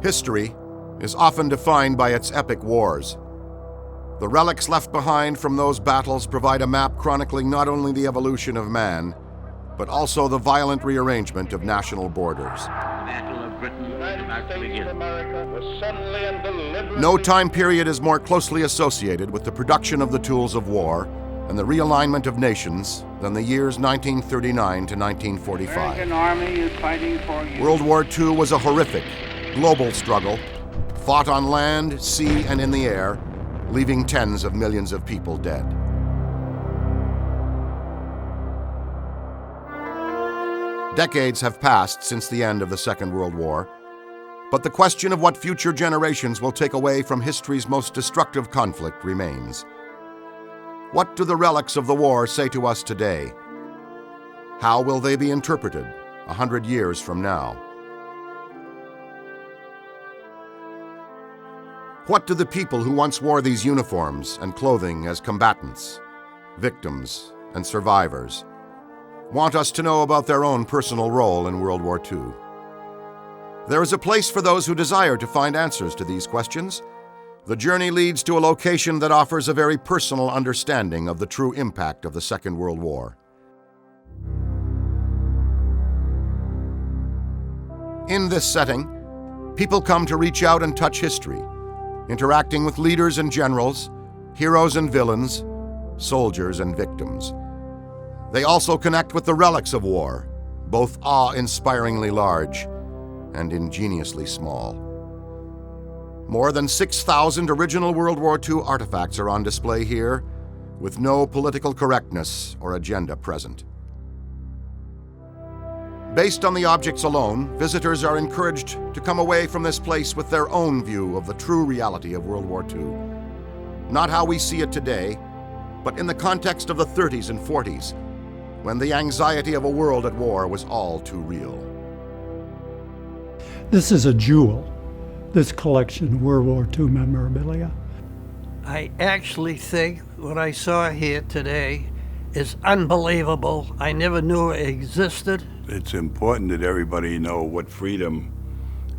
History is often defined by its epic wars. The relics left behind from those battles provide a map chronicling not only the evolution of man, but also the violent rearrangement of national borders. Battle of Britain is about to begin. No time period is more closely associated with the production of the tools of war and the realignment of nations than the years 1939 to 1945. American Army is fighting for you. World War II was a horrific, global struggle, fought on land, sea, and in the air, leaving tens of millions of people dead. Decades have passed since the end of the Second World War, but the question of what future generations will take away from history's most destructive conflict remains. What do the relics of the war say to us today? How will they be interpreted 100 years from now? What do the people who once wore these uniforms and clothing as combatants, victims, and survivors want us to know about their own personal role in World War II? There is a place for those who desire to find answers to these questions. The journey leads to a location that offers a very personal understanding of the true impact of the Second World War. In this setting, people come to reach out and touch history, interacting with leaders and generals, heroes and villains, soldiers and victims. They also connect with the relics of war, both awe-inspiringly large and ingeniously small. More than 6,000 original World War II artifacts are on display here, with no political correctness or agenda present. Based on the objects alone, visitors are encouraged to come away from this place with their own view of the true reality of World War II. Not how we see it today, but in the context of the 30s and 40s, when the anxiety of a world at war was all too real. This is a jewel, this collection of World War II memorabilia. I actually think what I saw here today is unbelievable. I never knew it existed. It's important that everybody know what freedom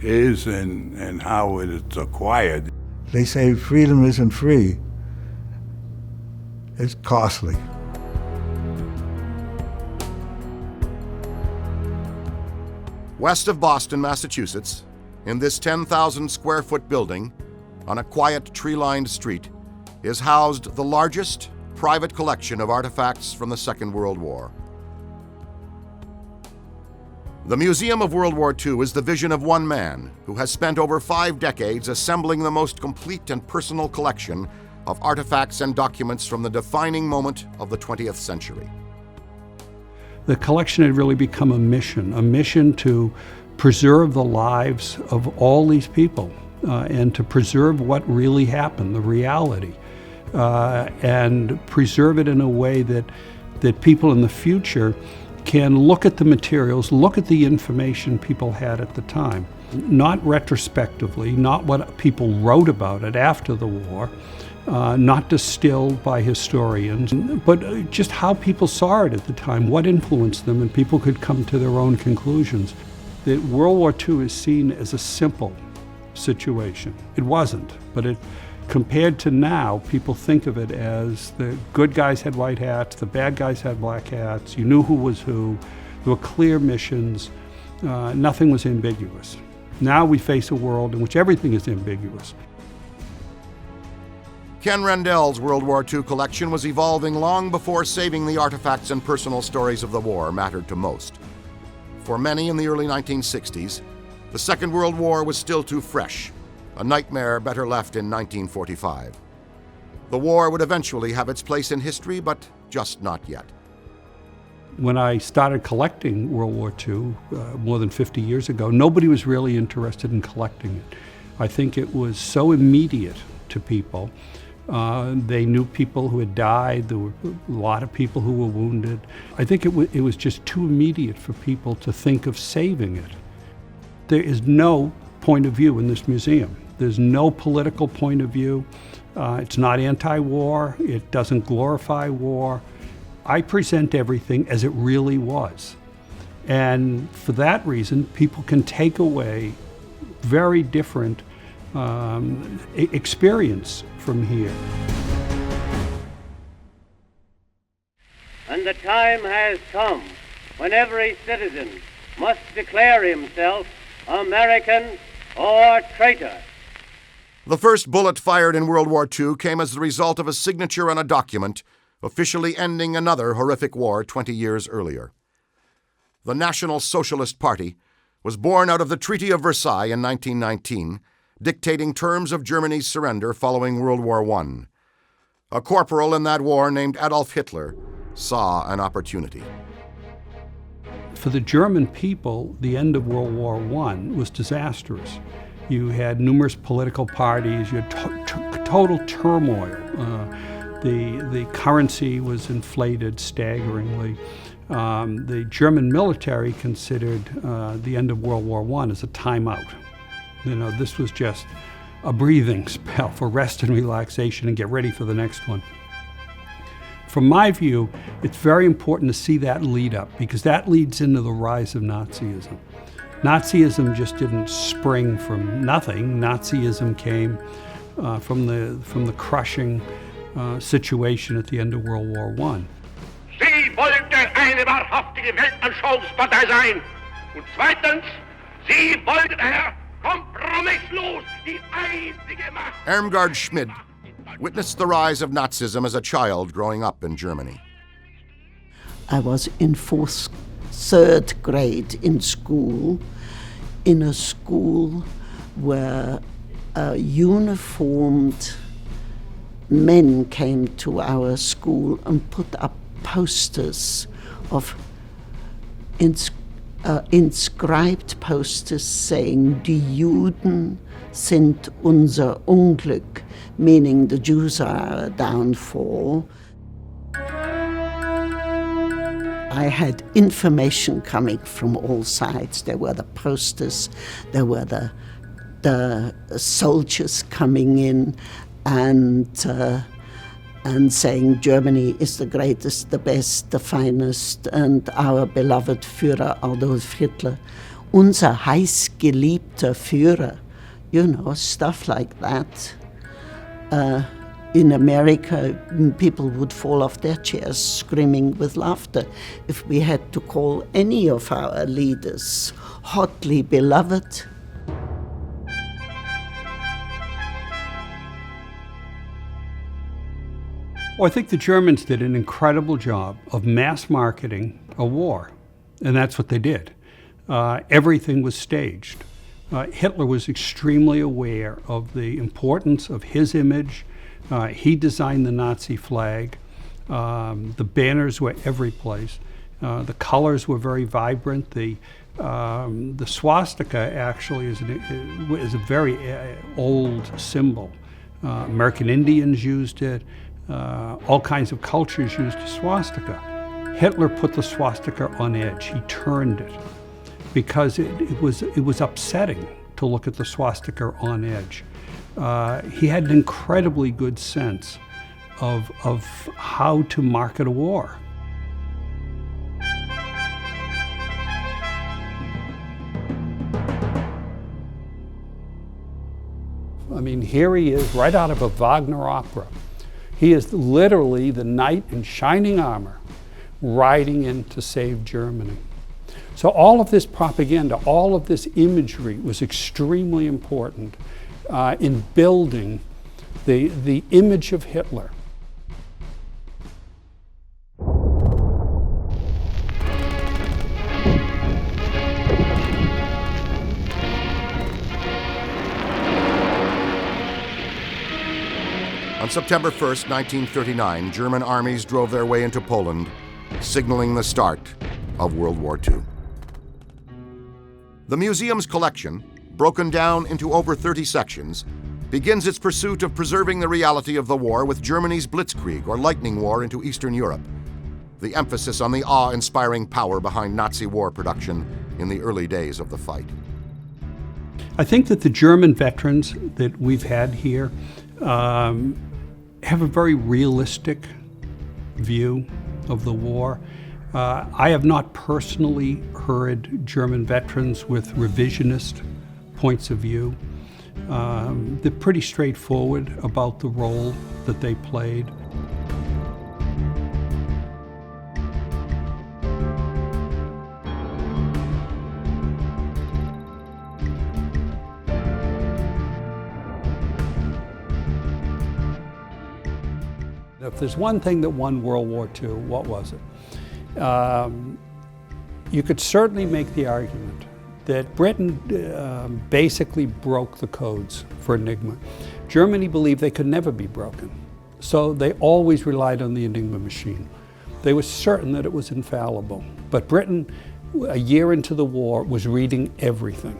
is and how it's acquired. They say freedom isn't free. It's costly. West of Boston, Massachusetts, in this 10,000 square foot building on a quiet tree-lined street, is housed the largest private collection of artifacts from the Second World War. The Museum of World War II is the vision of one man who has spent over 5 decades assembling the most complete and personal collection of artifacts and documents from the defining moment of the 20th century. The collection had really become a mission to preserve the lives of all these people and to preserve what really happened, the reality, and preserve it in a way that people in the future can look at the materials, look at the information people had at the time, not retrospectively, not what people wrote about it after the war, not distilled by historians, but just how people saw it at the time, what influenced them, and people could come to their own conclusions. That World War II is seen as a simple situation. It wasn't, but compared to now, people think of it as the good guys had white hats, the bad guys had black hats, you knew who was who, there were clear missions, nothing was ambiguous. Now we face a world in which everything is ambiguous. Ken Rendell's World War II collection was evolving long before saving the artifacts and personal stories of the war mattered to most. For many in the early 1960s, the Second World War was still too fresh, a nightmare better left in 1945. The war would eventually have its place in history, but just not yet. When I started collecting World War II more than 50 years ago, nobody was really interested in collecting it. I think it was so immediate to people. They knew people who had died. There were a lot of people who were wounded. I think it was just too immediate for people to think of saving it. There is no point of view in this museum. There's no political point of view. It's not anti-war. It doesn't glorify war. I present everything as it really was. And for that reason, people can take away very different experience from here. And the time has come when every citizen must declare himself American or traitor. The first bullet fired in World War II came as the result of a signature on a document officially ending another horrific war 20 years earlier. The National Socialist Party was born out of the Treaty of Versailles in 1919, dictating terms of Germany's surrender following World War I. A corporal in that war named Adolf Hitler saw an opportunity. For the German people, the end of World War I was disastrous. You had numerous political parties, you had total turmoil. The currency was inflated staggeringly. The German military considered the end of World War I as a timeout. This was just a breathing spell for rest and relaxation and get ready for the next one. From my view, it's very important to see that lead up because that leads into the rise of Nazism. Nazism just didn't spring from nothing. Nazism came from the crushing situation at the end of World War I. Sie wollte eine wahrhaftige Weltanschauungspartei sein. Und zweitens, sie wollte daher kompromisslos die einzige Macht. Irmgard Schmid witnessed the rise of Nazism as a child growing up in Germany. I was in third grade in school, in a school where uniformed men came to our school and put up posters of inscribed posters saying, Die Juden sind unser Unglück, meaning the Jews are our downfall. I had information coming from all sides. There were the posters, there were the soldiers coming in and saying Germany is the greatest, the best, the finest, and our beloved Führer Adolf Hitler, unser heißgeliebter Führer, stuff like that. In America, people would fall off their chairs screaming with laughter if we had to call any of our leaders hotly beloved. Well, I think the Germans did an incredible job of mass marketing a war, and that's what they did. Everything was staged. Hitler was extremely aware of the importance of his image. He designed the Nazi flag. The banners were every place. The colors were very vibrant. The swastika actually is a very old symbol. American Indians used it. All kinds of cultures used the swastika. Hitler put the swastika on edge. He turned it because it was upsetting to look at the swastika on edge. He had an incredibly good sense of how to market a war. I mean, here he is right out of a Wagner opera. He is literally the knight in shining armor riding in to save Germany. So all of this propaganda, all of this imagery was extremely important in building the image of Hitler. On September 1st, 1939, German armies drove their way into Poland, signaling the start of World War II. The museum's collection, broken down into over 30 sections, begins its pursuit of preserving the reality of the war with Germany's Blitzkrieg, or lightning war, into Eastern Europe, the emphasis on the awe-inspiring power behind Nazi war production in the early days of the fight. I think that the German veterans that we've had here have a very realistic view of the war. I have not personally heard German veterans with revisionist points of view. They're pretty straightforward about the role that they played. If there's one thing that won World War II, what was it? You could certainly make the argument that Britain basically broke the codes for Enigma. Germany believed they could never be broken, so they always relied on the Enigma machine. They were certain that it was infallible. But Britain, a year into the war, was reading everything.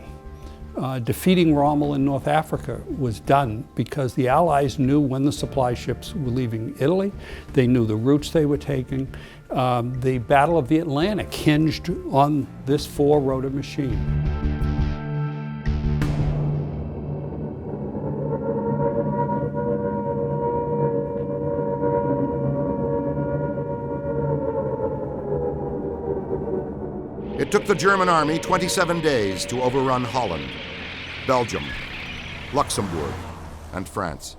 Defeating Rommel in North Africa was done because the Allies knew when the supply ships were leaving Italy. They knew the routes they were taking. The Battle of the Atlantic hinged on this four-rotor machine. It took the German army 27 days to overrun Holland, Belgium, Luxembourg, and France.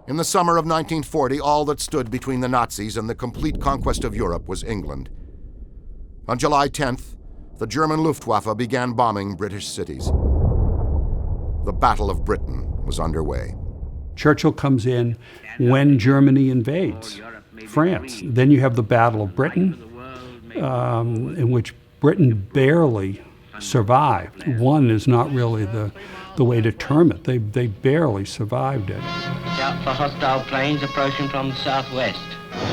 In the summer of 1940, all that stood between the Nazis and the complete conquest of Europe was England. On July 10th, the German Luftwaffe began bombing British cities. The Battle of Britain was underway. Churchill comes in when Germany invades France. Then you have the Battle of Britain, in which Britain barely survived. One is not really the way to term it. They barely survived it. Out for hostile planes approaching from the southwest.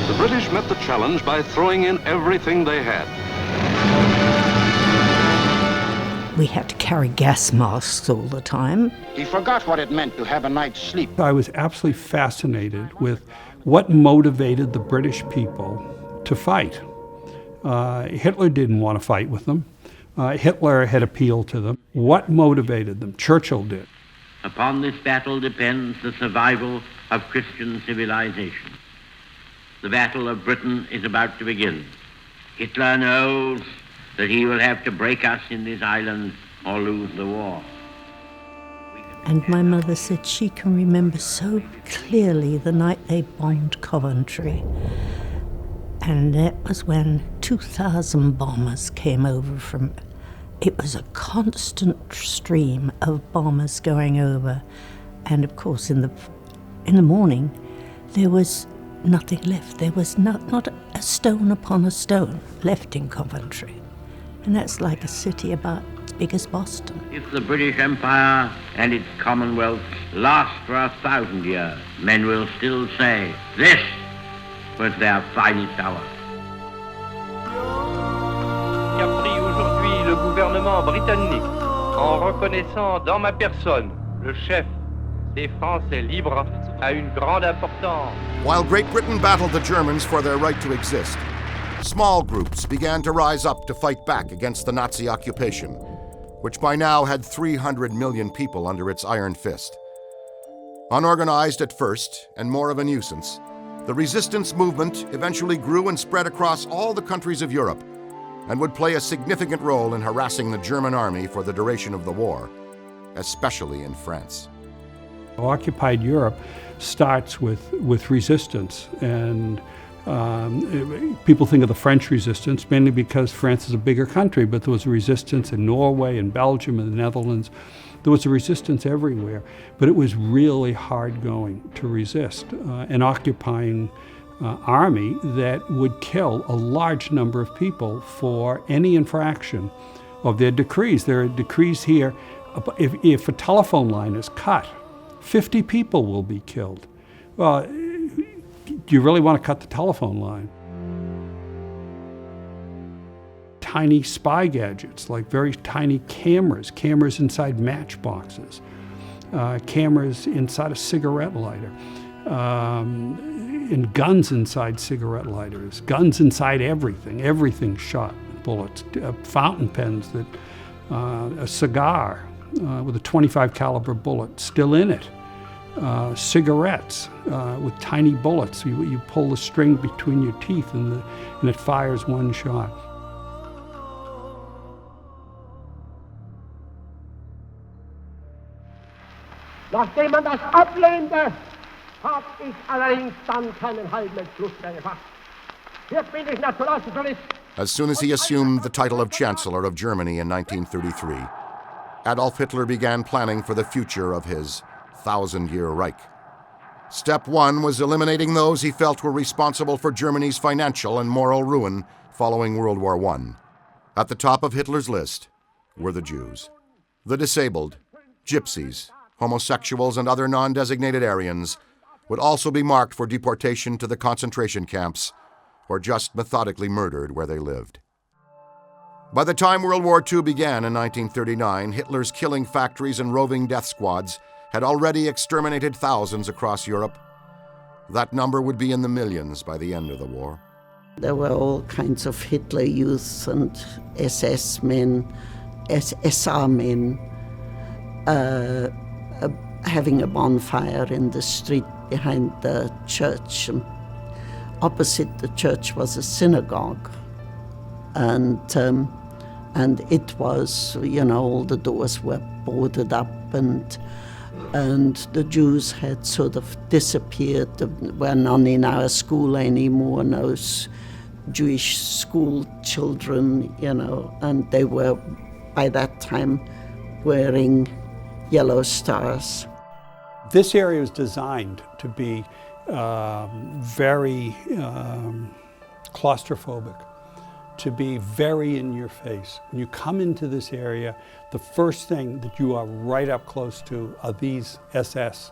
The British met the challenge by throwing in everything they had. We had to carry gas masks all the time. He forgot what it meant to have a night's sleep. I was absolutely fascinated with what motivated the British people to fight. Hitler didn't want to fight with them. Hitler had appealed to them. What motivated them? Churchill did. Upon this battle depends the survival of Christian civilization. The Battle of Britain is about to begin. Hitler knows that he will have to break us in this island or lose the war. And my mother said she can remember so clearly the night they bombed Coventry. And that was when 2,000 bombers came over from... It was a constant stream of bombers going over. And of course, in the morning, there was nothing left. There was not a stone upon a stone left in Coventry. And that's like a city about as big as Boston. If the British Empire and its Commonwealth last for 1,000 years, men will still say, this was their finest hour. Qu'a pris aujourd'hui le gouvernement britannique en reconnaissant dans ma personne le chef des Français libres a une grande importance. While Great Britain battled the Germans for their right to exist, small groups began to rise up to fight back against the Nazi occupation, which by now had 300 million people under its iron fist. Unorganized at first and more of a nuisance, the resistance movement eventually grew and spread across all the countries of Europe and would play a significant role in harassing the German army for the duration of the war, especially in France. Occupied Europe starts with resistance, and people think of the French resistance mainly because France is a bigger country, but there was a resistance in Norway and Belgium and the Netherlands. There was a resistance everywhere, but it was really hard going to resist an occupying army that would kill a large number of people for any infraction of their decrees. There are decrees here, if a telephone line is cut, 50 people will be killed. Well, do you really want to cut the telephone line? Tiny spy gadgets, like very tiny cameras inside matchboxes, cameras inside a cigarette lighter, and guns inside cigarette lighters, guns inside everything shot with bullets, fountain pens that, a cigar with a .25 caliber bullet still in it, cigarettes with tiny bullets. You pull the string between your teeth and it fires one shot. Nachdem man das ablehnte, hab ich allerdings dann keinen halben Entschluss mehr gefasst. Hier bin ich Nationalsozialist. As soon as he assumed the title of Chancellor of Germany in 1933, Adolf Hitler began planning for the future of his 1,000-year Reich. Step one was eliminating those he felt were responsible for Germany's financial and moral ruin following World War I. At the top of Hitler's list were the Jews. The disabled, gypsies, homosexuals, and other non-designated Aryans would also be marked for deportation to the concentration camps or just methodically murdered where they lived. By the time World War II began in 1939, Hitler's killing factories and roving death squads had already exterminated thousands across Europe. That number would be in the millions by the end of the war. There were all kinds of Hitler youths and SS men, SR men, having a bonfire in the street behind the church. And opposite the church was a synagogue. And it was, all the doors were boarded up, and the Jews had sort of disappeared. There were none in our school anymore, no Jewish school children, and they were, by that time, wearing yellow stars. This area was designed to be very claustrophobic, to be very in your face. When you come into this area, the first thing that you are right up close to are these SS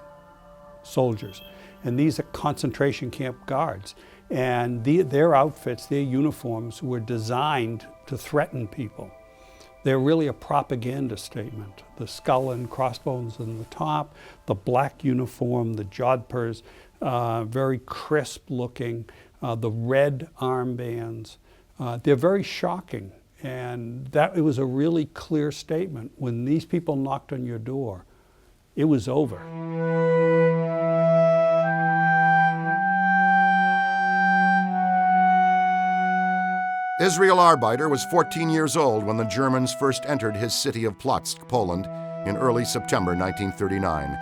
soldiers. And these are concentration camp guards. And their outfits, their uniforms were designed to threaten people. They're really a propaganda statement. The skull and crossbones on the top, the black uniform, the jodhpurs, very crisp looking, the red armbands. They're very shocking, and it was a really clear statement. When these people knocked on your door, it was over. Israel Arbeiter was 14 years old when the Germans first entered his city of Plotzk, Poland, in early September 1939.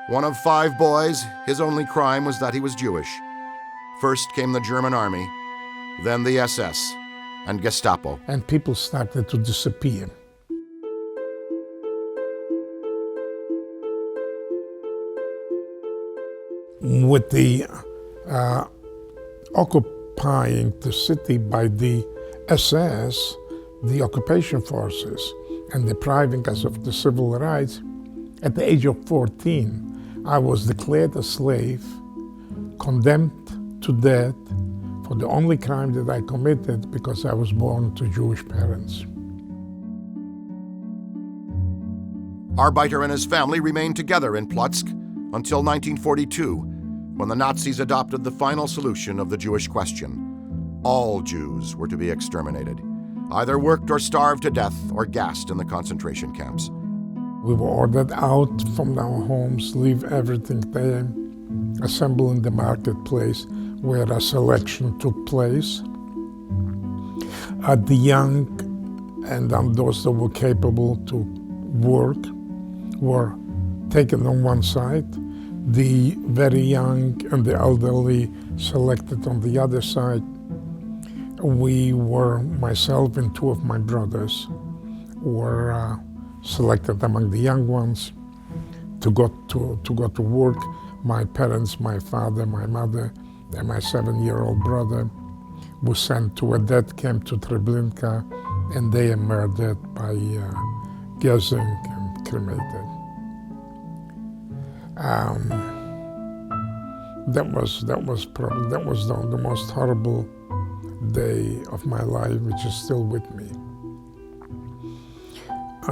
One of 5 boys, his only crime was that he was Jewish. First came the German army, then the SS and Gestapo. And people started to disappear. With the occupying the city by the SS, the occupation forces, and depriving us of the civil rights, at the age of 14, I was declared a slave, condemned to death for the only crime that I committed because I was born to Jewish parents. Arbeiter and his family remained together in Plotzk until 1942, when the Nazis adopted the final solution of the Jewish question. All Jews were to be exterminated, either worked or starved to death or gassed in the concentration camps. We were ordered out from our homes, leave everything there, assemble in the marketplace where a selection took place. The young and those that were capable to work were taken on one side. The very young and the elderly selected on the other side. We were, myself and 2 of my brothers, were selected among the young ones to go to work. My parents, my father, my mother, and my 7-year-old brother were sent to a death camp to Treblinka, and they were murdered by gassing and cremated. That was the most horrible day of my life, which is still with me.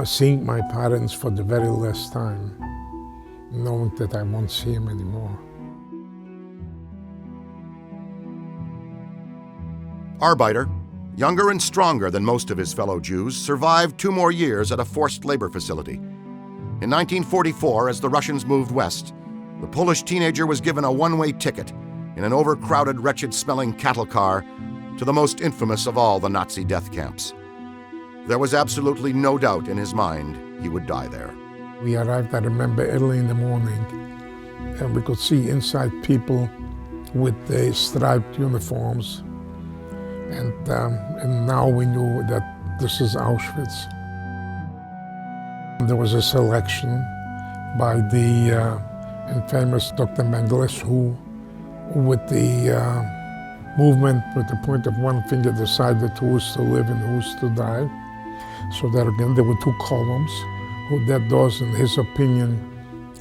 Seeing my parents for the very last time, knowing that I won't see them anymore. Arbeiter, younger and stronger than most of his fellow Jews, survived 2 more years at a forced labor facility. In 1944, as the Russians moved west, the Polish teenager was given a one-way ticket in an overcrowded, wretched-smelling cattle car to the most infamous of all the Nazi death camps. There was absolutely no doubt in his mind he would die there. We arrived, I remember, early in the morning, and we could see inside people with the striped uniforms. And now we knew that this is Auschwitz. There was a selection by the infamous Dr. Mengele, who, with the movement with the point of one finger, decided who was to live and who was to die. So that again, there were two columns, that those, in his opinion,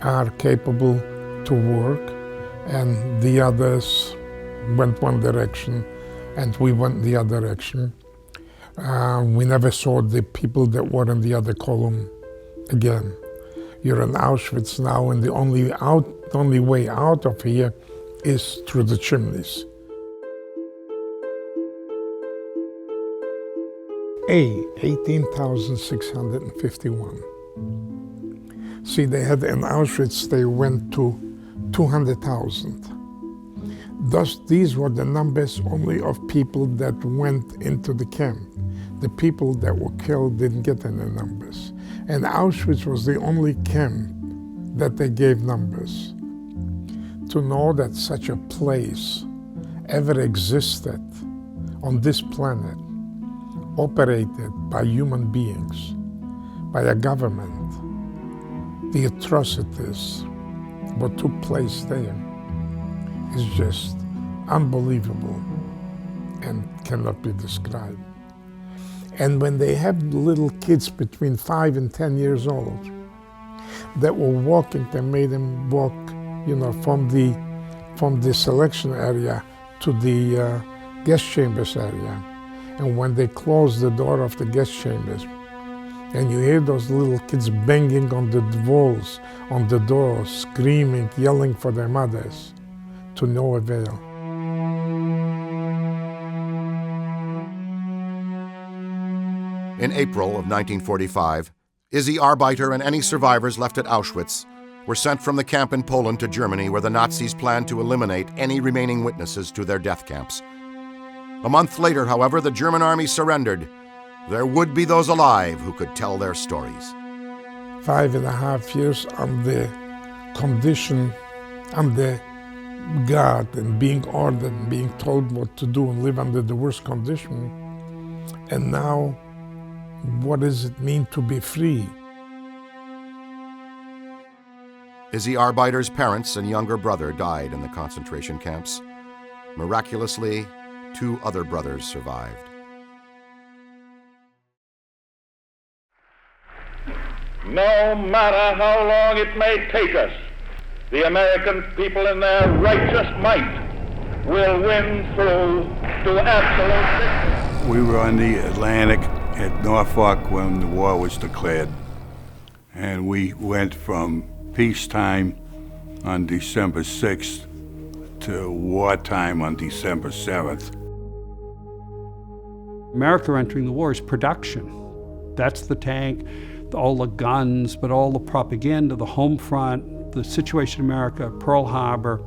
are capable to work, and the others went one direction, and we went the other direction. We never saw the people that were in the other column again. You're in Auschwitz now, and the only way out of here is through the chimneys. 18,651. See, they had in Auschwitz, they went to 200,000. Thus, these were the numbers only of people that went into the camp. The people that were killed didn't get any numbers. And Auschwitz was the only camp that they gave numbers. To know that such a place ever existed on this planet, operated by human beings, by a government, the atrocities, what took place there is just unbelievable and cannot be described. And when they have little kids between 5 and 10 years old that were walking, they made them walk, from the selection area to the guest chambers area. And when they close the door of the guest chambers, and you hear those little kids banging on the walls, on the doors, screaming, yelling for their mothers, to no avail. In April of 1945, Izzy Arbeiter and any survivors left at Auschwitz were sent from the camp in Poland to Germany, where the Nazis planned to eliminate any remaining witnesses to their death camps. A month later, however, the German army surrendered. There would be those alive who could tell their stories. 5.5 years on the condition, on the guard, and being ordered and being told what to do and live under the worst condition. And now, what does it mean to be free? Izzy Arbeiter's parents and younger brother died in the concentration camps. Miraculously, 2 other brothers survived. No matter how long it may take us, the American people in their righteous might will win through to absolute victory. We were on the Atlantic at Norfolk when the war was declared, and we went from peacetime on December 6th to wartime on December 7th. America entering the war is production. That's the tank, all the guns, but all the propaganda, the home front, the situation in America, Pearl Harbor,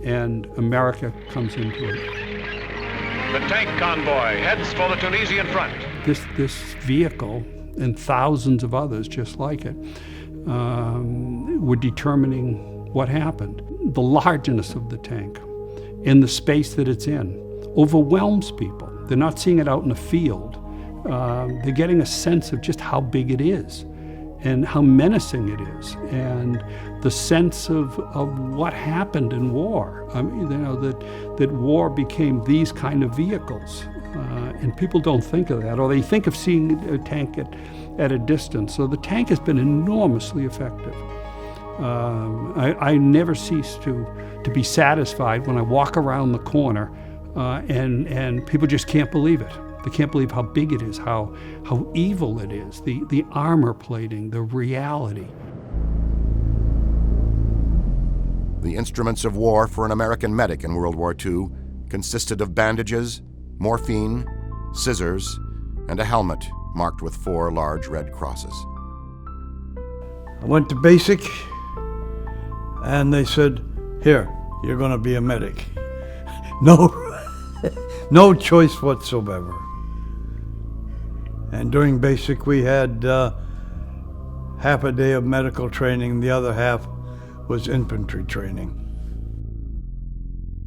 and America comes into it. The tank convoy heads for the Tunisian front. This vehicle and thousands of others just like it were determining what happened. The largeness of the tank and the space that it's in overwhelms people. They're not seeing it out in the field. They're getting a sense of just how big it is and how menacing it is, and the sense of what happened in war. I mean, that war became these kind of vehicles, and people don't think of that, or they think of seeing a tank at a distance. So the tank has been enormously effective. I never cease to be satisfied when I walk around the corner and people just can't believe it. They can't believe how big it is, how evil it is, the armor plating, the reality. The instruments of war for an American medic in World War II consisted of bandages, morphine, scissors, and a helmet marked with 4 large red crosses. I went to basic, and they said, "Here, you're going to be a medic." No choice whatsoever. And during basic, we had half a day of medical training, the other half was infantry training.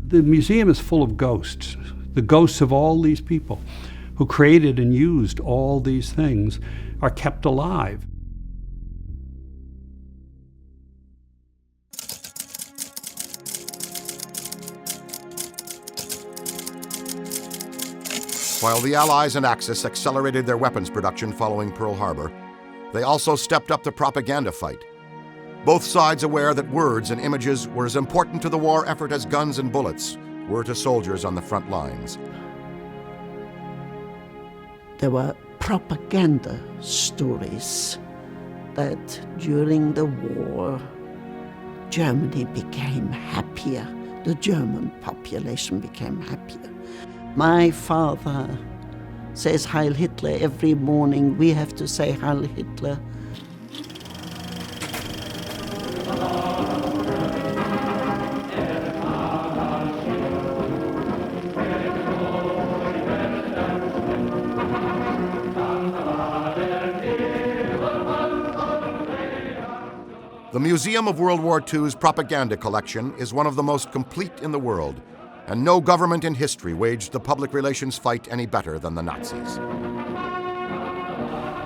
The museum is full of ghosts, the ghosts of all these people who created and used all these things are kept alive. While the Allies and Axis accelerated their weapons production following Pearl Harbor, they also stepped up the propaganda fight. Both sides aware that words and images were as important to the war effort as guns and bullets were to soldiers on the front lines. There were propaganda stories that during the war, Germany became happier. The German population became happier. My father says Heil Hitler every morning. We have to say Heil Hitler. The Museum of World War II's propaganda collection is one of the most complete in the world, and no government in history waged the public relations fight any better than the Nazis.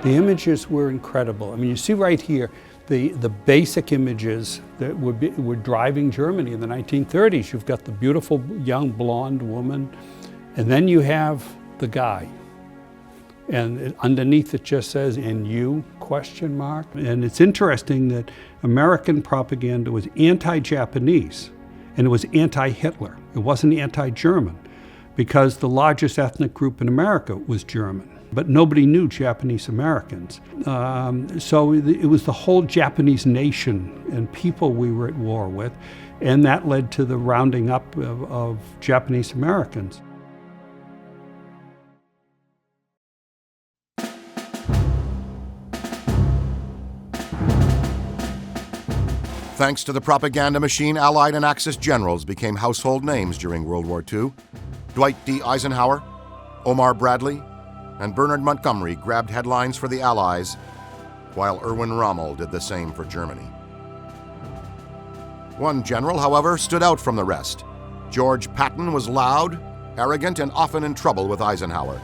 The images were incredible. I mean, you see right here the basic images that were driving Germany in the 1930s. You've got the beautiful young blonde woman, and then you have the guy. And underneath it just says, "And you?" ? And it's interesting that American propaganda was anti-Japanese, and it was anti-Hitler. It wasn't anti-German, because the largest ethnic group in America was German. But nobody knew Japanese Americans. So it was the whole Japanese nation and people we were at war with, and that led to the rounding up of Japanese Americans. Thanks to the propaganda machine, Allied and Axis generals became household names during World War II. Dwight D. Eisenhower, Omar Bradley, and Bernard Montgomery grabbed headlines for the Allies, while Erwin Rommel did the same for Germany. One general, however, stood out from the rest. George Patton was loud, arrogant, and often in trouble with Eisenhower.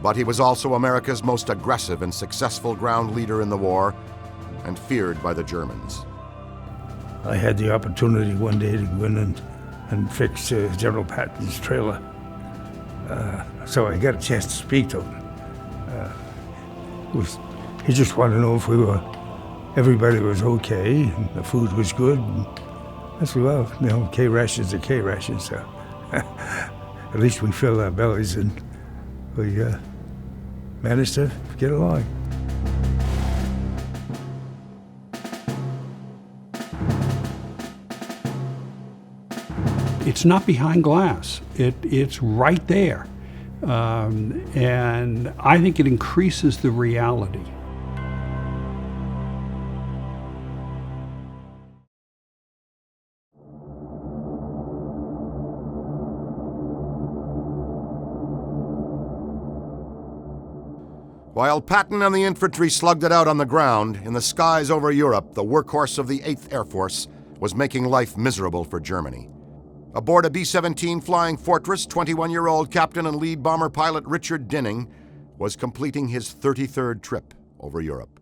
But he was also America's most aggressive and successful ground leader in the war, and feared by the Germans. I had the opportunity one day to go in and fix General Patton's trailer. So I got a chance to speak to him. He just wanted to know if everybody was okay and the food was good. And I said, well, you know, K rations are K rations, so at least we filled our bellies and we managed to get along. It's not behind glass. It's right there. And I think it increases the reality. While Patton and the infantry slugged it out on the ground, in the skies over Europe, the workhorse of the 8th Air Force was making life miserable for Germany. Aboard a B-17 Flying Fortress, 21-year-old captain and lead bomber pilot Richard Dinning was completing his 33rd trip over Europe.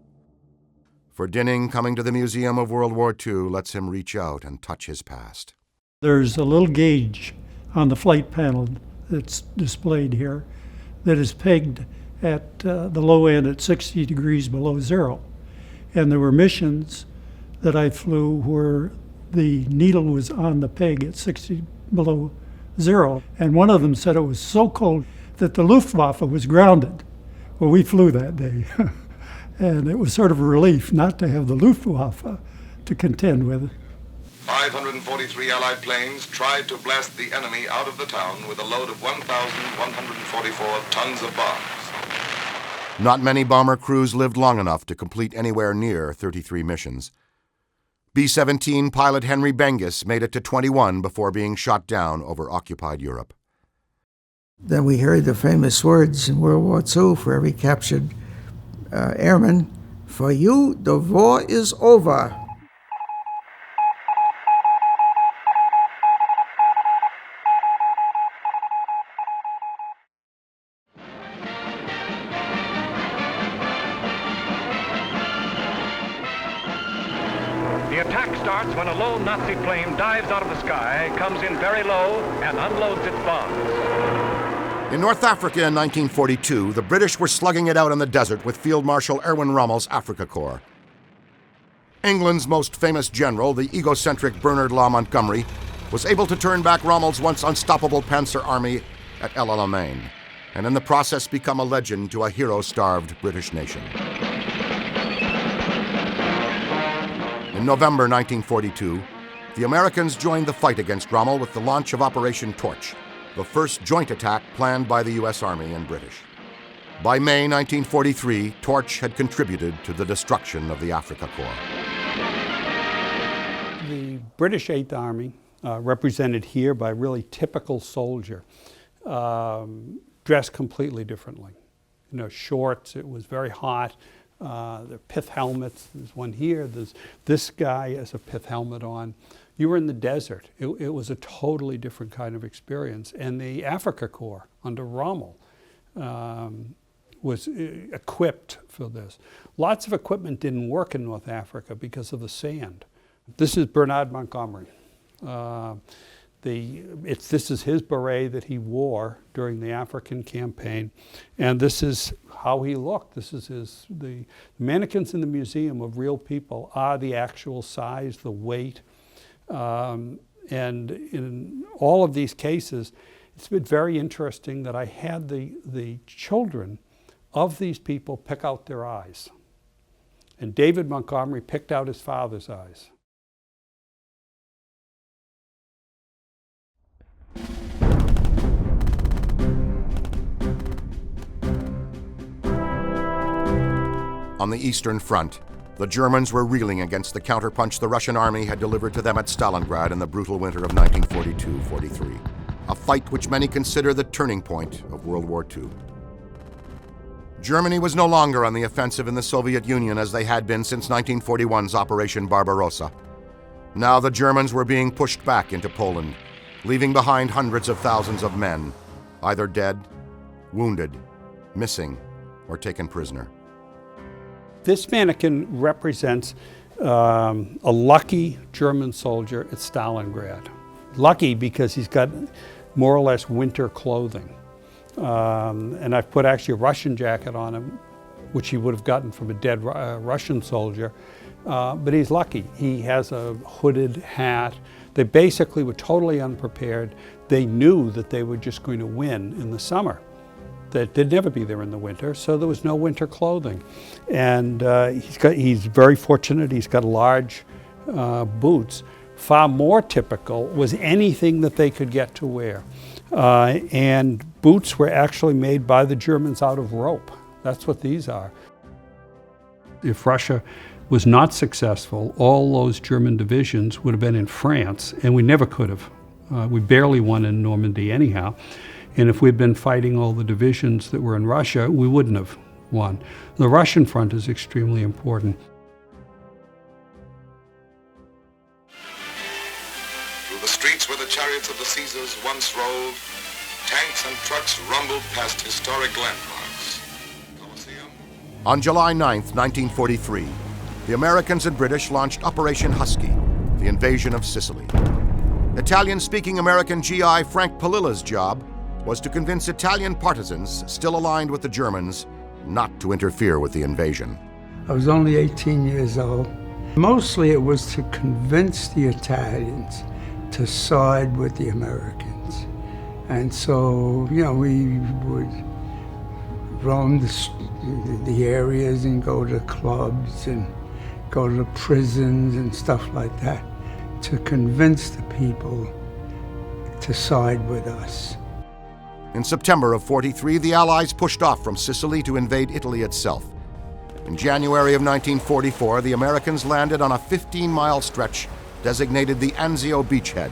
For Dinning, coming to the Museum of World War II lets him reach out and touch his past. There's a little gauge on the flight panel that's displayed here that is pegged at the low end at 60 degrees below zero. And there were missions that I flew where the needle was on the peg at 60 below zero. And one of them said it was so cold that the Luftwaffe was grounded. Well, we flew that day. And it was sort of a relief not to have the Luftwaffe to contend with. 543 Allied planes tried to blast the enemy out of the town with a load of 1,144 tons of bombs. Not many bomber crews lived long enough to complete anywhere near 33 missions. B-17 pilot Henry Bengis made it to 21 before being shot down over occupied Europe. Then we heard the famous words in World War II for every captured airman, For you, the war is over. The attack starts when a lone Nazi plane dives out of the sky, comes in very low, and unloads its bombs. In North Africa in 1942, the British were slugging it out in the desert with Field Marshal Erwin Rommel's Africa Corps. England's most famous general, the egocentric Bernard Law Montgomery, was able to turn back Rommel's once unstoppable Panzer Army at El Alamein, and in the process become a legend to a hero-starved British nation. In November 1942, the Americans joined the fight against Rommel with the launch of Operation Torch, the first joint attack planned by the U.S. Army and British. By May 1943, Torch had contributed to the destruction of the Africa Corps. The British Eighth Army, represented here by a really typical soldier, dressed completely differently. You know, shorts, it was very hot. The pith helmets, there's one here, there's this guy has a pith helmet on. You were in the desert. It was a totally different kind of experience. And the Africa Corps under Rommel was equipped for this. Lots of equipment didn't work in North Africa because of the sand. This is Bernard Montgomery. This is his beret that he wore during the African campaign, and this is how he looked. This is the mannequins in the museum of real people are the actual size, the weight, and in all of these cases, it's been very interesting that I had the children of these people pick out their eyes, and David Montgomery picked out his father's eyes. On the Eastern Front, the Germans were reeling against the counterpunch the Russian army had delivered to them at Stalingrad in the brutal winter of 1942-43, a fight which many consider the turning point of World War II. Germany was no longer on the offensive in the Soviet Union as they had been since 1941's Operation Barbarossa. Now the Germans were being pushed back into Poland, leaving behind hundreds of thousands of men, either dead, wounded, missing, or taken prisoner. This mannequin represents a lucky German soldier at Stalingrad. Lucky because he's got more or less winter clothing. And I've put actually a Russian jacket on him, which he would have gotten from a dead Russian soldier. But he's lucky. He has a hooded hat. They basically were totally unprepared. They knew that they were just going to win in the summer, that they'd never be there in the winter, so there was no winter clothing. And he's very fortunate. He's got large boots. Far more typical was anything that they could get to wear. And boots were actually made by the Germans out of rope. That's what these are. If Russia was not successful, all those German divisions would have been in France, and we never could have. We barely won in Normandy anyhow. And if we'd been fighting all the divisions that were in Russia, we wouldn't have won. The Russian front is extremely important. Through the streets where the chariots of the Caesars once rolled, tanks and trucks rumbled past historic landmarks. On July 9th, 1943, the Americans and British launched Operation Husky, the invasion of Sicily. Italian-speaking American GI Frank Palilla's job was to convince Italian partisans still aligned with the Germans not to interfere with the invasion. I was only 18 years old. Mostly it was to convince the Italians to side with the Americans. And so, you know, we would roam the areas and go to clubs and go to prisons and stuff like that to convince the people to side with us. In September of '43, the Allies pushed off from Sicily to invade Italy itself. In January of 1944, the Americans landed on a 15-mile stretch designated the Anzio beachhead,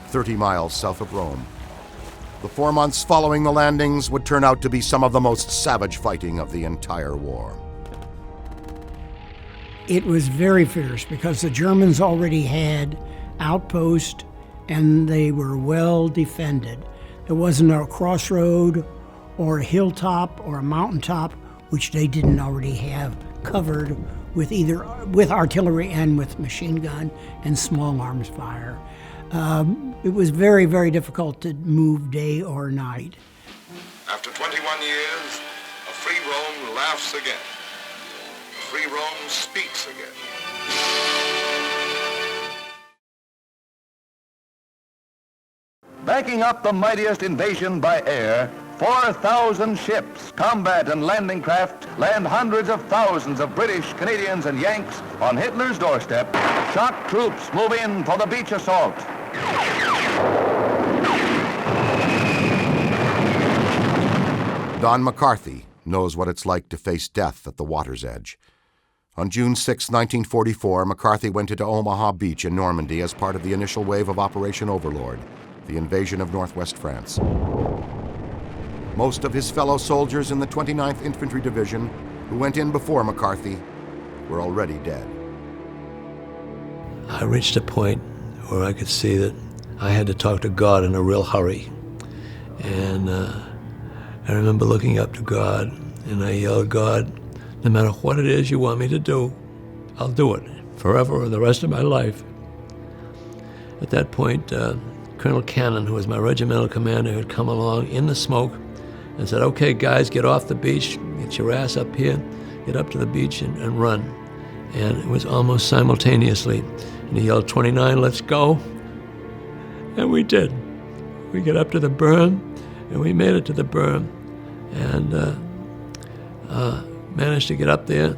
30 miles south of Rome. The 4 months following the landings would turn out to be some of the most savage fighting of the entire war. It was very fierce because the Germans already had outposts and they were well defended. There wasn't a crossroad or a hilltop or a mountaintop which they didn't already have covered with artillery and with machine gun and small arms fire. It was very, very difficult to move day or night. After 21 years, a free Rome laughs again. A free Rome speaks again. Backing up the mightiest invasion by air, 4,000 ships, combat and landing craft land hundreds of thousands of British, Canadians, and Yanks on Hitler's doorstep. Shock troops move in for the beach assault. Don McCarthy knows what it's like to face death at the water's edge. On June 6, 1944, McCarthy went into Omaha Beach in Normandy as part of the initial wave of Operation Overlord, the invasion of Northwest France. Most of his fellow soldiers in the 29th Infantry Division, who went in before McCarthy, were already dead. I reached a point where I could see that I had to talk to God in a real hurry. And I remember looking up to God, and I yelled, God, no matter what it is you want me to do, I'll do it, forever or the rest of my life. At that point, Colonel Cannon, who was my regimental commander, had come along in the smoke and said, okay, guys, get off the beach, get your ass up here, get up to the beach and run. And it was almost simultaneously. And he yelled, 29, let's go. And we did. We got up to the berm, and we made it to the berm, and managed to get up there,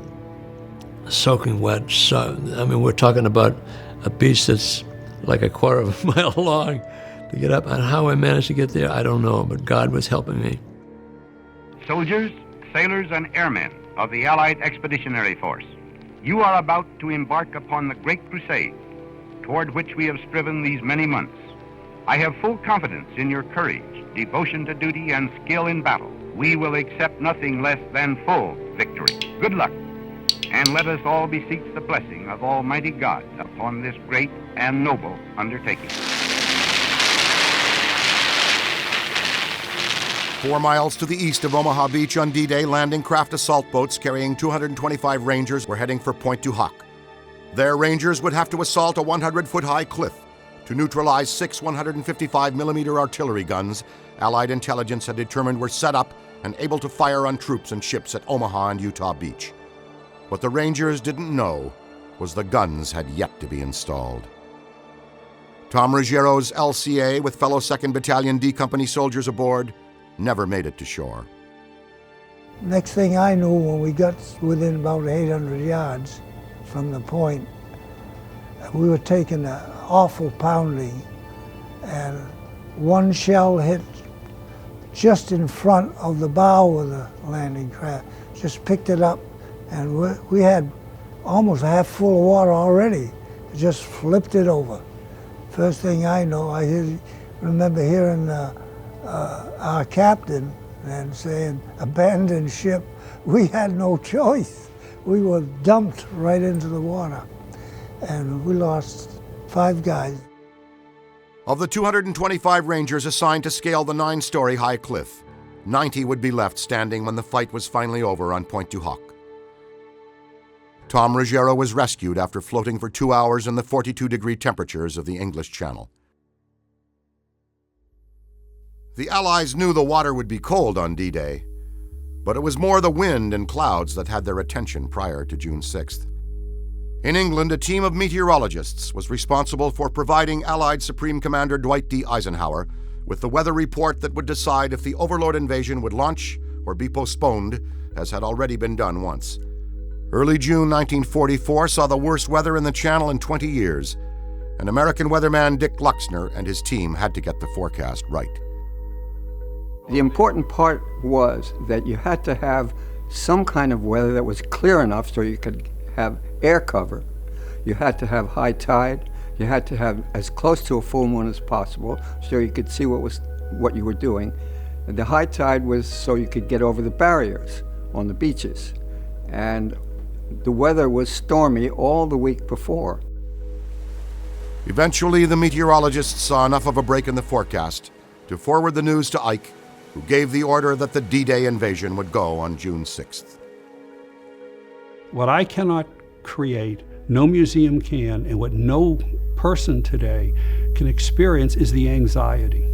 soaking wet. So, I mean, we're talking about a beach that's like a quarter of a mile long to get up. And how I managed to get there, I don't know, but God was helping me. Soldiers, sailors, and airmen of the Allied Expeditionary Force, you are about to embark upon the great crusade toward which we have striven these many months. I have full confidence in your courage, devotion to duty, and skill in battle. We will accept nothing less than full victory. Good luck, and let us all beseech the blessing of Almighty God upon this great and noble undertaking. 4 miles to the east of Omaha Beach on D-Day, landing craft assault boats carrying 225 Rangers were heading for Pointe du Hoc. Their Rangers would have to assault a 100-foot-high cliff to neutralize 6 155mm artillery guns Allied intelligence had determined were set up and able to fire on troops and ships at Omaha and Utah Beach. What the Rangers didn't know was the guns had yet to be installed. Tom Ruggiero's LCA, with fellow 2nd Battalion D Company soldiers aboard, never made it to shore. Next thing I knew, when we got within about 800 yards from the point, we were taking an awful pounding, and one shell hit just in front of the bow of the landing craft, just picked it up, and we had almost a half full of water already. It just flipped it over. First thing I know, I remember hearing our captain and saying, abandon ship. We had no choice. We were dumped right into the water, and we lost 5 guys. Of the 225 Rangers assigned to scale the 9-story high cliff, 90 would be left standing when the fight was finally over on Pointe du Hoc. Tom Ruggiero was rescued after floating for 2 hours in the 42-degree temperatures of the English Channel. The Allies knew the water would be cold on D-Day, but it was more the wind and clouds that had their attention prior to June 6th. In England, a team of meteorologists was responsible for providing Allied Supreme Commander Dwight D. Eisenhower with the weather report that would decide if the Overlord invasion would launch or be postponed, as had already been done once. Early June 1944 saw the worst weather in the Channel in 20 years, and American weatherman Dick Luxner and his team had to get the forecast right. The important part was that you had to have some kind of weather that was clear enough so you could have air cover. You had to have high tide. You had to have as close to a full moon as possible so you could see what you were doing. And the high tide was so you could get over the barriers on the beaches. And The weather was stormy all the week before. Eventually, the meteorologists saw enough of a break in the forecast to forward the news to Ike, who gave the order that the D-Day invasion would go on June 6th. What I cannot create, no museum can, and what no person today can experience is the anxiety.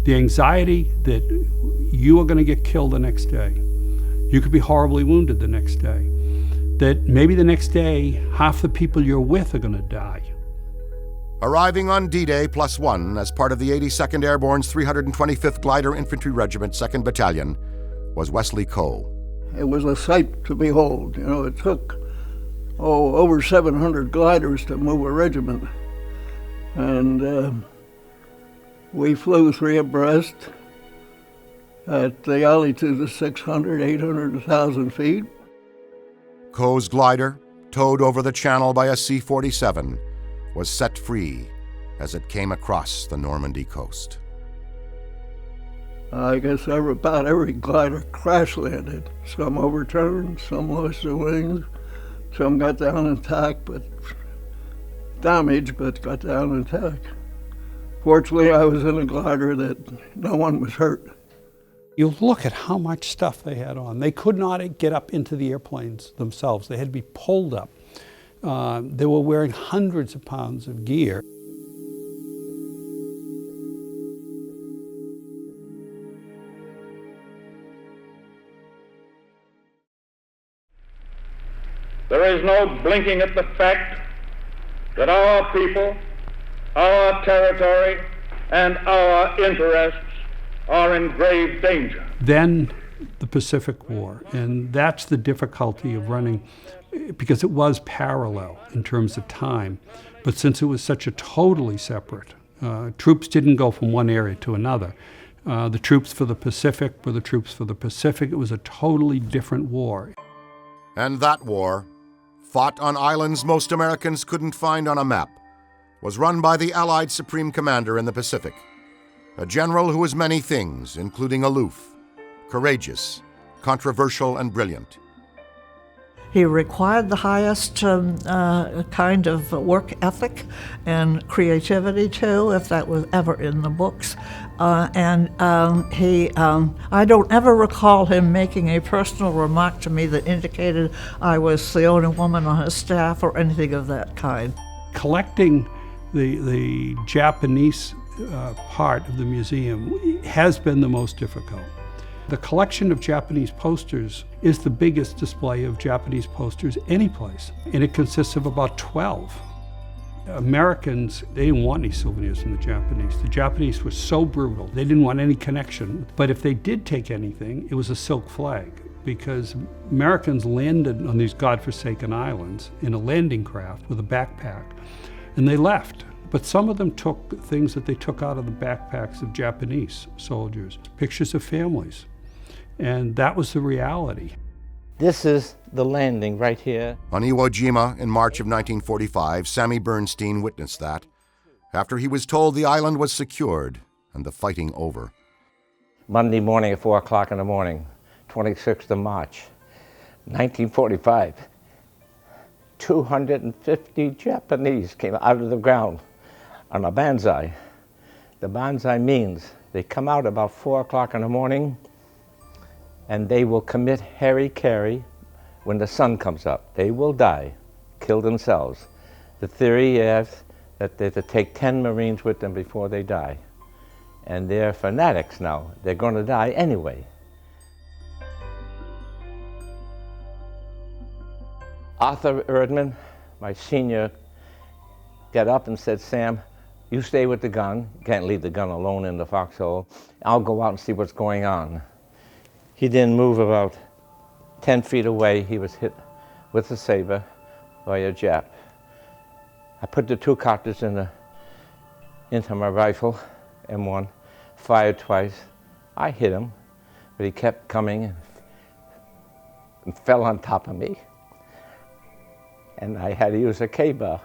The anxiety that you are going to get killed the next day. You could be horribly wounded the next day. That maybe the next day, half the people you're with are going to die. Arriving on D-Day +1 as part of the 82nd Airborne's 325th Glider Infantry Regiment, 2nd Battalion, was Wesley Coe. It was a sight to behold. You know, it took, over 700 gliders to move a regiment. And we flew 3 abreast at the altitude of 600, 800, 1,000 feet. Coe's glider, towed over the channel by a C-47, was set free as it came across the Normandy coast. I guess about every glider crash landed. Some overturned, some lost their wings, some got down intact, but damaged, but got down intact. Fortunately, I was in a glider that no one was hurt. You look at how much stuff they had on. They could not get up into the airplanes themselves. They had to be pulled up. They were wearing hundreds of pounds of gear. There is no blinking at the fact that our people, our territory, and our interests are in grave danger. Then the Pacific War, and that's the difficulty of running, because it was parallel in terms of time, but since it was such a totally separate, troops didn't go from one area to another. The troops for the Pacific were the troops for the Pacific. It was a totally different war. And that war, fought on islands most Americans couldn't find on a map, was run by the Allied Supreme Commander in the Pacific, a general who was many things, including aloof, courageous, controversial, and brilliant. He required the highest kind of work ethic and creativity too, if that was ever in the books. I don't ever recall him making a personal remark to me that indicated I was the only woman on his staff or anything of that kind. Collecting the Japanese part of the museum has been the most difficult. The collection of Japanese posters is the biggest display of Japanese posters anyplace, and it consists of about 12. Americans, they didn't want any souvenirs from the Japanese. The Japanese were so brutal, they didn't want any connection. But if they did take anything, it was a silk flag, because Americans landed on these godforsaken islands in a landing craft with a backpack, and they left. But some of them took things that they took out of the backpacks of Japanese soldiers, pictures of families. And that was the reality. This is the landing right here. On Iwo Jima in March of 1945, Sammy Bernstein witnessed that, after he was told the island was secured and the fighting over. Monday morning at 4 o'clock in the morning, 26th of March, 1945. 250 Japanese came out of the ground on a banzai. The banzai means they come out about 4 o'clock in the morning and they will commit hara-kiri when the sun comes up. They will die, kill themselves. The theory is that they're to take 10 Marines with them before they die. And they're fanatics now. They're going to die anyway. Arthur Erdman, my senior, got up and said, "Sam, you stay with the gun. You can't leave the gun alone in the foxhole. I'll go out and see what's going on." He didn't move about 10 feet away. He was hit with a saber by a Jap. I put the 2 cartridges into my rifle, M1, fired twice. I hit him, but he kept coming and fell on top of me. And I had to use a K-bar,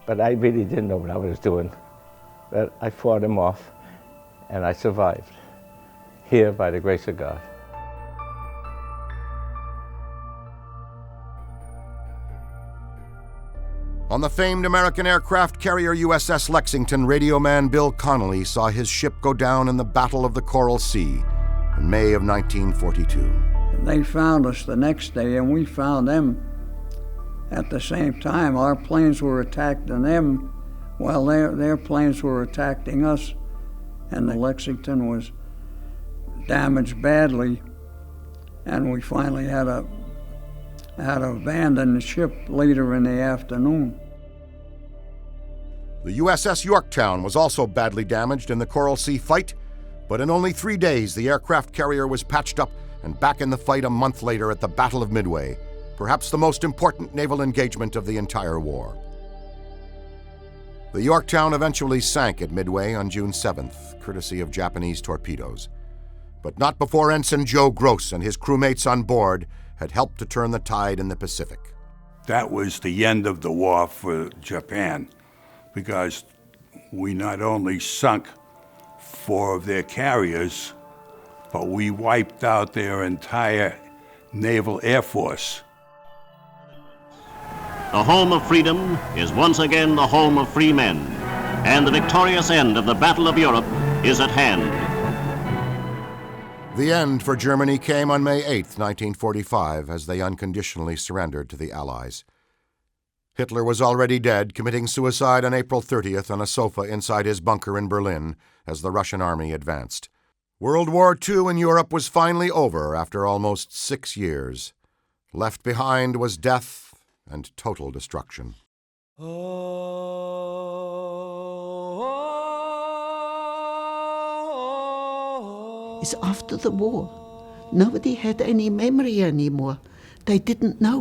but I really didn't know what I was doing. But I fought him off, and I survived, here by the grace of God. On the famed American aircraft carrier USS Lexington, radio man Bill Connolly saw his ship go down in the Battle of the Coral Sea in May of 1942. They found us the next day, and we found them at the same time. Our planes were attacking them while their planes were attacking us, and the Lexington was damaged badly, and we finally had to abandon the ship later in the afternoon. The USS Yorktown was also badly damaged in the Coral Sea fight, but in only 3 days the aircraft carrier was patched up and back in the fight a month later at the Battle of Midway, perhaps the most important naval engagement of the entire war. The Yorktown eventually sank at Midway on June 7th, courtesy of Japanese torpedoes, but not before Ensign Joe Gross and his crewmates on board had helped to turn the tide in the Pacific. That was the end of the war for Japan, because we not only sunk 4 of their carriers, but we wiped out their entire naval air force. The home of freedom is once again the home of free men, and the victorious end of the Battle of Europe is at hand. The end for Germany came on May 8, 1945, as they unconditionally surrendered to the Allies. Hitler was already dead, committing suicide on April 30th on a sofa inside his bunker in Berlin as the Russian army advanced. World War II in Europe was finally over after almost 6 years. Left behind was death and total destruction. It's after the war. Nobody had any memory anymore. They didn't know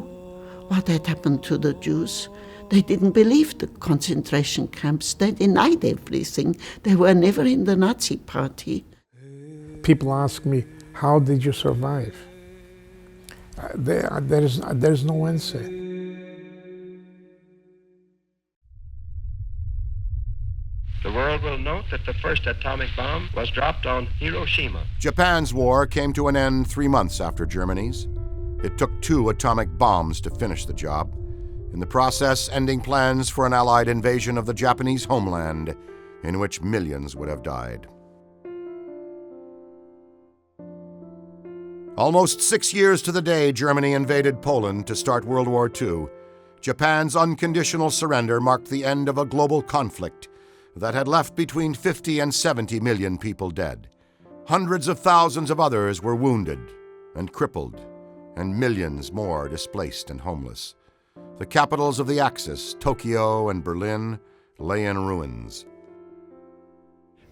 what had happened to the Jews. They didn't believe the concentration camps. They denied everything. They were never in the Nazi party. People ask me, how did you survive? There's no answer. The world will note that the first atomic bomb was dropped on Hiroshima. Japan's war came to an end 3 months after Germany's. It took 2 atomic bombs to finish the job, in the process ending plans for an Allied invasion of the Japanese homeland, in which millions would have died. Almost 6 years to the day Germany invaded Poland to start World War II, Japan's unconditional surrender marked the end of a global conflict that had left between 50 and 70 million people dead. Hundreds of thousands of others were wounded and crippled, and millions more displaced and homeless. The capitals of the Axis, Tokyo and Berlin, lay in ruins.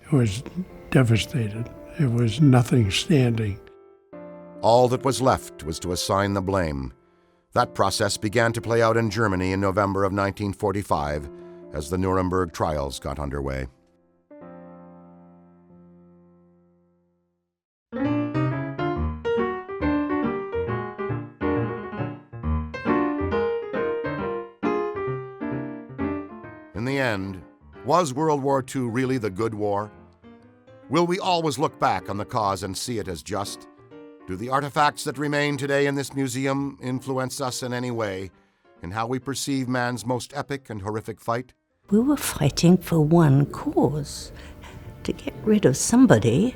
It was devastated. It was nothing standing. All that was left was to assign the blame. That process began to play out in Germany in November of 1945 as the Nuremberg trials got underway. In the end, was World War II really the good war? Will we always look back on the cause and see it as just? Do the artifacts that remain today in this museum influence us in any way in how we perceive man's most epic and horrific fight? We were fighting for one cause, to get rid of somebody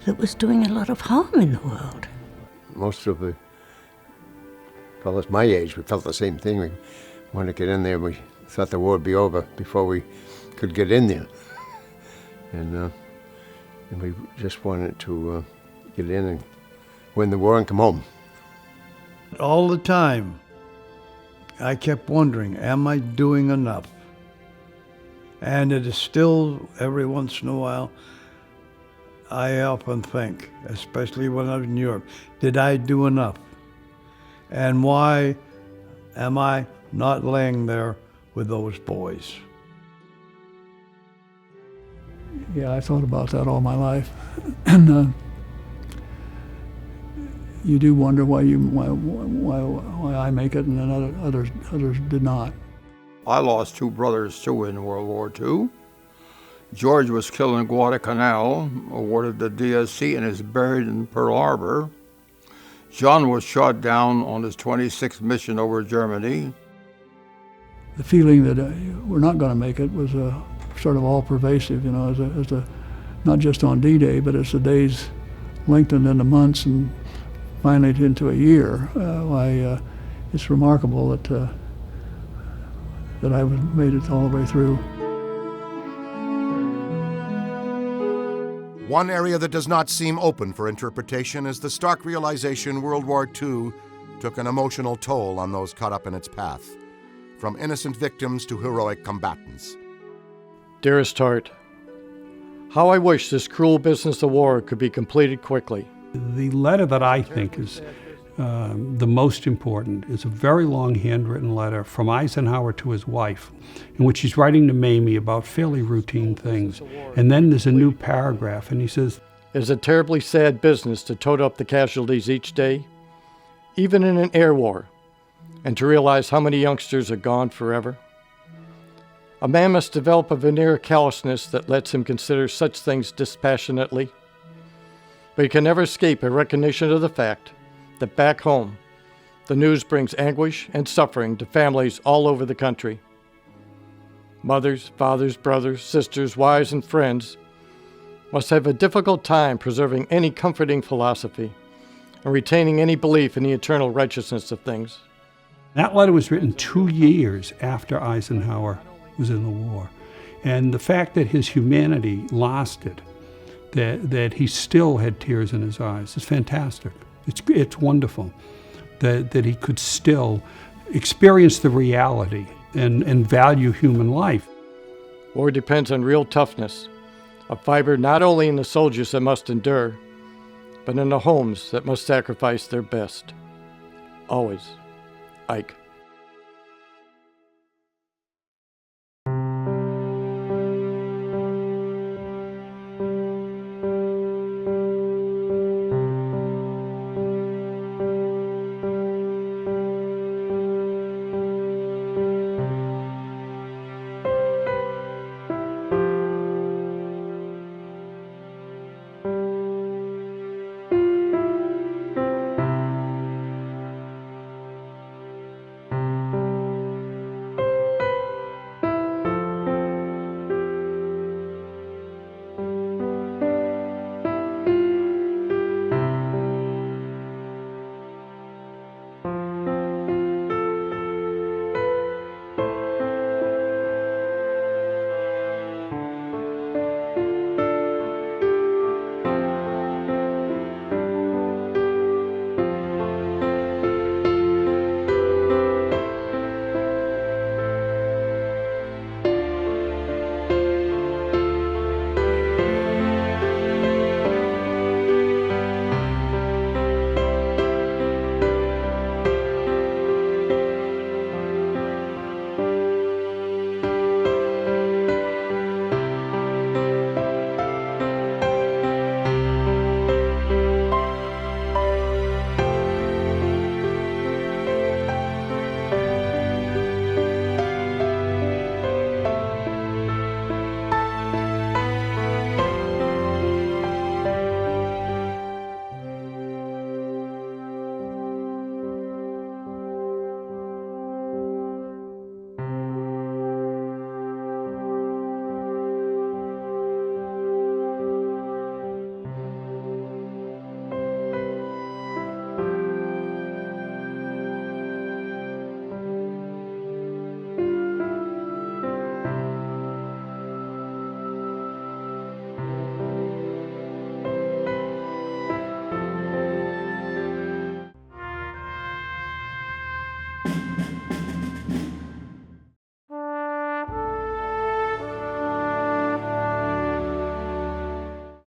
that was doing a lot of harm in the world. Most of the fellows my age, we felt the same thing. We wanted to get in there. We thought the war would be over before we could get in there. And we just wanted to get in and win the war and come home. All the time, I kept wondering, am I doing enough? And it is still, every once in a while, I often think, especially when I was in Europe, did I do enough? And why am I not laying there with those boys? Yeah, I thought about that all my life. And you do wonder why I make it and then others did not. I lost 2 brothers too in World War II. George was killed in Guadalcanal, awarded the DSC, and is buried in Pearl Harbor. John was shot down on his 26th mission over Germany. the feeling that we're not going to make it was sort of all pervasive, not just on D-Day, but as the days lengthened into months and finally into a year. It's remarkable that I made it all the way through. One area that does not seem open for interpretation is the stark realization World War II took an emotional toll on those caught up in its path, from innocent victims to heroic combatants. Dearest heart, how I wish this cruel business of war could be completed quickly. The letter that I think is the most important is a very long handwritten letter from Eisenhower to his wife, in which he's writing to Mamie about fairly routine things. And then there's a new paragraph, and he says, "It is a terribly sad business to total up the casualties each day, even in an air war, and to realize how many youngsters are gone forever. A man must develop a veneer of callousness that lets him consider such things dispassionately, but he can never escape a recognition of the fact that back home, the news brings anguish and suffering to families all over the country. Mothers, fathers, brothers, sisters, wives, and friends must have a difficult time preserving any comforting philosophy and retaining any belief in the eternal righteousness of things." That letter was written 2 years after Eisenhower was in the war. And the fact that his humanity lasted, that he still had tears in his eyes, is fantastic. It's wonderful that he could still experience the reality and value human life. War depends on real toughness, a fiber not only in the soldiers that must endure, but in the homes that must sacrifice their best. Always, Ike.